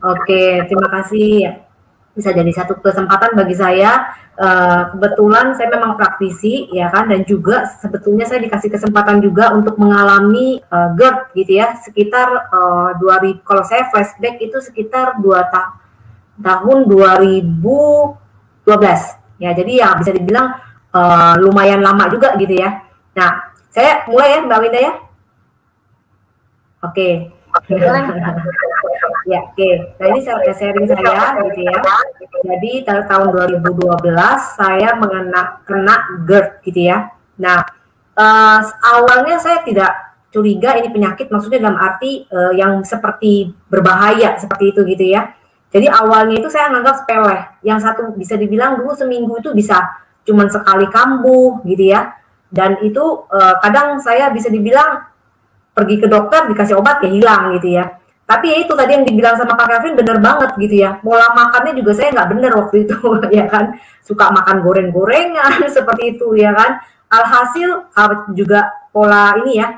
Oke, terima kasih ya. Bisa jadi satu kesempatan bagi saya. Kebetulan saya memang praktisi ya kan, dan juga sebetulnya saya dikasih kesempatan juga untuk mengalami GERD gitu ya, sekitar 2000, kalau saya flashback itu sekitar tahun 2012 ya, jadi ya bisa dibilang lumayan lama juga gitu ya. Nah, saya mulai ya Mbak Winda ya. Oke. Ya, oke. Nah, ini sharing saya gitu ya. Jadi tahun 2012 saya kena GERD gitu ya. Nah, awalnya saya tidak curiga ini penyakit, maksudnya dalam arti yang seperti berbahaya seperti itu gitu ya. Jadi awalnya itu saya anggap sepele. Yang satu bisa dibilang dulu seminggu itu bisa cuman sekali kambuh gitu ya. Dan itu kadang saya bisa dibilang pergi ke dokter dikasih obat ya hilang gitu ya. Tapi ya itu tadi yang dibilang sama Kak Kevin bener banget gitu ya. Pola makannya juga saya nggak bener waktu itu ya kan. Suka makan goreng-gorengan seperti itu ya kan. Alhasil juga pola ini ya,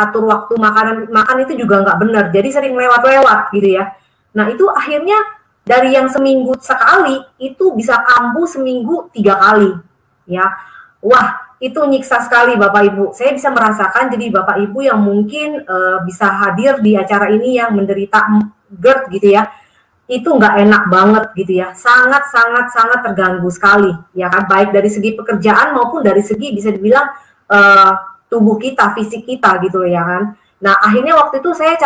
atur waktu makan itu juga nggak bener. Jadi sering lewat-lewat gitu ya. Nah itu akhirnya dari yang seminggu sekali itu bisa kambuh seminggu 3 kali ya. Wah, itu nyiksa sekali Bapak Ibu. Saya bisa merasakan, jadi Bapak Ibu yang mungkin bisa hadir di acara ini yang menderita GERD gitu ya, itu nggak enak banget gitu ya, sangat terganggu sekali ya kan, baik dari segi pekerjaan maupun dari segi bisa dibilang tubuh kita, fisik kita gitu ya kan. Nah akhirnya waktu itu saya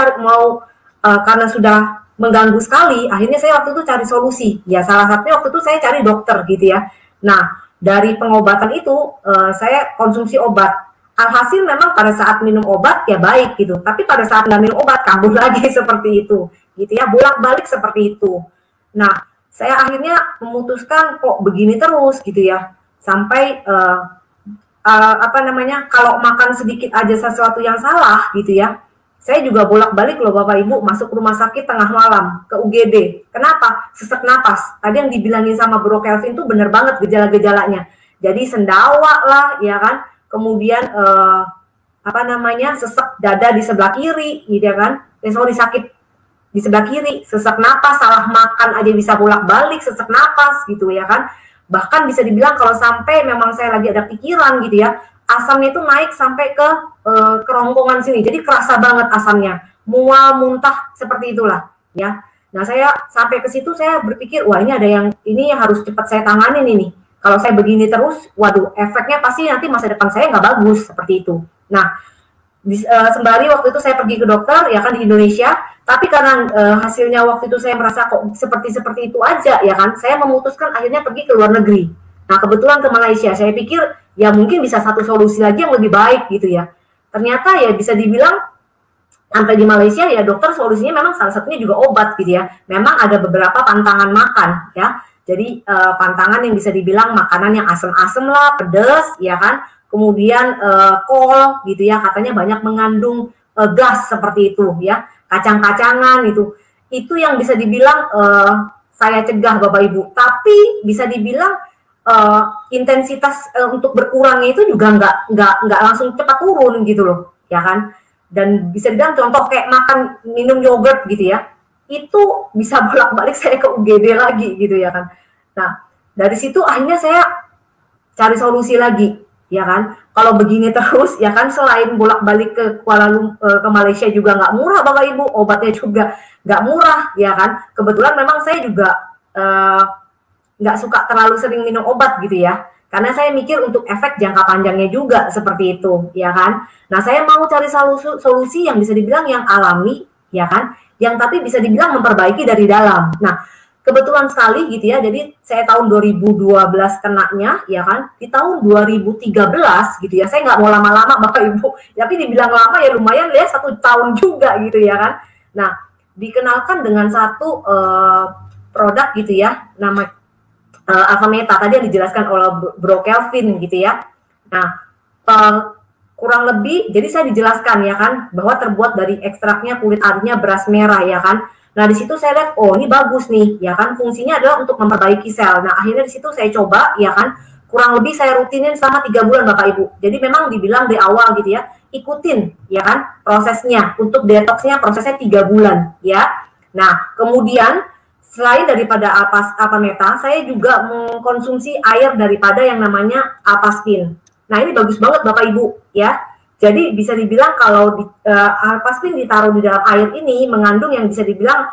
karena sudah mengganggu sekali, akhirnya saya waktu itu cari solusi ya, salah satunya waktu itu saya cari dokter gitu ya. Nah dari pengobatan itu saya konsumsi obat. Alhasil memang pada saat minum obat ya baik gitu, tapi pada saat nggak minum obat kambuh lagi seperti itu, gitu ya, bolak-balik seperti itu. Nah, saya akhirnya memutuskan kok begini terus gitu ya, sampai kalau makan sedikit aja sesuatu yang salah gitu ya, saya juga bolak-balik loh Bapak Ibu masuk rumah sakit tengah malam ke UGD. Kenapa? Sesak napas. Tadi yang dibilangin sama Bro Kelvin tuh bener banget gejala-gejalanya. Jadi sendawa lah, ya kan. Kemudian sesak dada di sebelah kiri, gitu ya kan. Sakit di sebelah kiri, sesak napas, salah makan aja bisa bolak-balik sesak napas gitu ya kan. Bahkan bisa dibilang kalau sampai memang saya lagi ada pikiran gitu ya, asamnya itu naik sampai ke kerongkongan sini, jadi kerasa banget asamnya, mual, muntah, seperti itulah ya. Nah saya sampai ke situ saya berpikir, wah ini ada yang harus cepat saya tanganin ini. Kalau saya begini terus, waduh efeknya pasti nanti masa depan saya nggak bagus seperti itu. Nah sembari waktu itu saya pergi ke dokter ya kan di Indonesia, tapi karena hasilnya waktu itu saya merasa kok seperti itu aja ya kan, saya memutuskan akhirnya pergi ke luar negeri. Nah kebetulan ke Malaysia, saya pikir ya mungkin bisa satu solusi lagi yang lebih baik gitu ya. Ternyata ya bisa dibilang sampai di Malaysia ya dokter solusinya memang salah satunya juga obat gitu ya. Memang ada beberapa pantangan makan ya. Jadi pantangan yang bisa dibilang makanan yang asam-asam lah, pedas ya kan. Kemudian kol gitu ya, katanya banyak mengandung gas seperti itu ya. Kacang-kacangan itu yang bisa dibilang saya cegah Bapak Ibu. Tapi bisa dibilang intensitas untuk berkurangnya itu juga nggak langsung cepat turun gitu loh ya kan. Dan bisa dibilang contoh kayak makan minum yogurt gitu ya, itu bisa bolak-balik saya ke UGD lagi gitu ya kan. Nah dari situ akhirnya saya cari solusi lagi ya kan. Kalau begini terus ya kan, selain bolak-balik ke ke Malaysia juga nggak murah Bapak Ibu, obatnya juga nggak murah ya kan. Kebetulan memang saya juga nggak suka terlalu sering minum obat gitu ya, karena saya mikir untuk efek jangka panjangnya juga seperti itu ya kan. Nah saya mau cari solusi yang bisa dibilang yang alami ya kan, yang tapi bisa dibilang memperbaiki dari dalam. Nah kebetulan sekali gitu ya, jadi saya tahun 2012 kenanya ya kan, di tahun 2013 gitu ya, saya nggak mau lama-lama Bapak Ibu, tapi dibilang lama ya lumayan ya, 1 tahun juga gitu ya kan. Nah dikenalkan dengan satu produk gitu ya, nama Alphameta, tadi yang dijelaskan oleh Bro Kelvin gitu ya. Nah kurang lebih jadi saya dijelaskan ya kan, bahwa terbuat dari ekstraknya kulit arinya beras merah ya kan. Nah di situ saya lihat, oh ini bagus nih ya kan, fungsinya adalah untuk memperbaiki sel. Nah akhirnya di situ saya coba ya kan, kurang lebih saya rutinin selama 3 bulan Bapak Ibu. Jadi memang dibilang di awal gitu ya, ikutin ya kan prosesnya, untuk detoxnya prosesnya 3 bulan ya. Nah, kemudian selain daripada Alpameta, saya juga mengkonsumsi air daripada yang namanya Alpaspin. Nah, ini bagus banget Bapak Ibu ya. Jadi bisa dibilang kalau Alpaspin ditaruh di dalam air ini mengandung yang bisa dibilang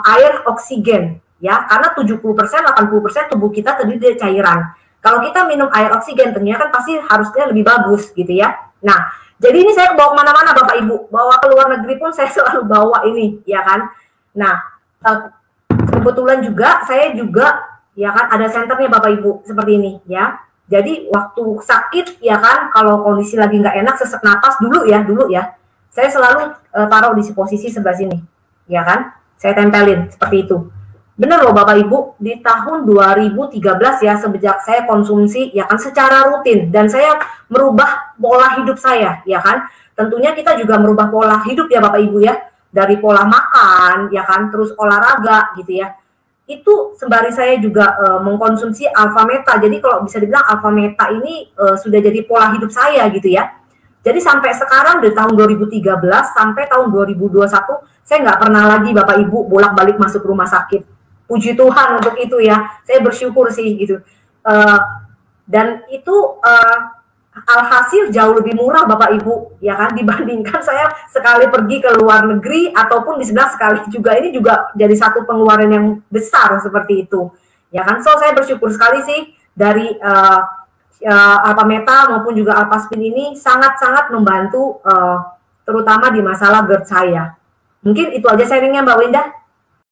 air oksigen ya, karena 70% 80% tubuh kita terdiri dari cairan. Kalau kita minum air oksigen ternyata kan pasti harusnya lebih bagus gitu ya. Nah, jadi ini saya bawa kemana-mana Bapak Ibu, bawa ke luar negeri pun saya selalu bawa ini ya kan. Nah, kebetulan juga saya juga ya kan ada senternya Bapak Ibu seperti ini ya. Jadi waktu sakit ya kan, kalau kondisi lagi nggak enak, sesak napas dulu ya, saya selalu taruh di posisi sebelah sini ya kan, saya tempelin seperti itu. Bener loh Bapak Ibu, di tahun 2013 ya, sejak saya konsumsi ya kan secara rutin, dan saya merubah pola hidup saya ya kan. Tentunya kita juga merubah pola hidup ya Bapak Ibu ya, dari pola makan ya kan, terus olahraga gitu ya. Itu sembari saya juga mengkonsumsi Alpameta. Jadi kalau bisa dibilang Alpameta ini sudah jadi pola hidup saya gitu ya. Jadi sampai sekarang dari tahun 2013 sampai tahun 2021 saya nggak pernah lagi Bapak Ibu bolak-balik masuk rumah sakit. Puji Tuhan untuk itu ya, saya bersyukur sih gitu. Dan itu alhasil jauh lebih murah Bapak Ibu ya kan, dibandingkan saya sekali pergi ke luar negeri ataupun di sebelah sekali juga, ini juga jadi satu pengeluaran yang besar seperti itu ya kan. So saya bersyukur sekali sih dari Alpameta maupun juga Alpaspin ini sangat-sangat membantu terutama di masalah GERD saya. Mungkin itu aja sharingnya Mbak Winda.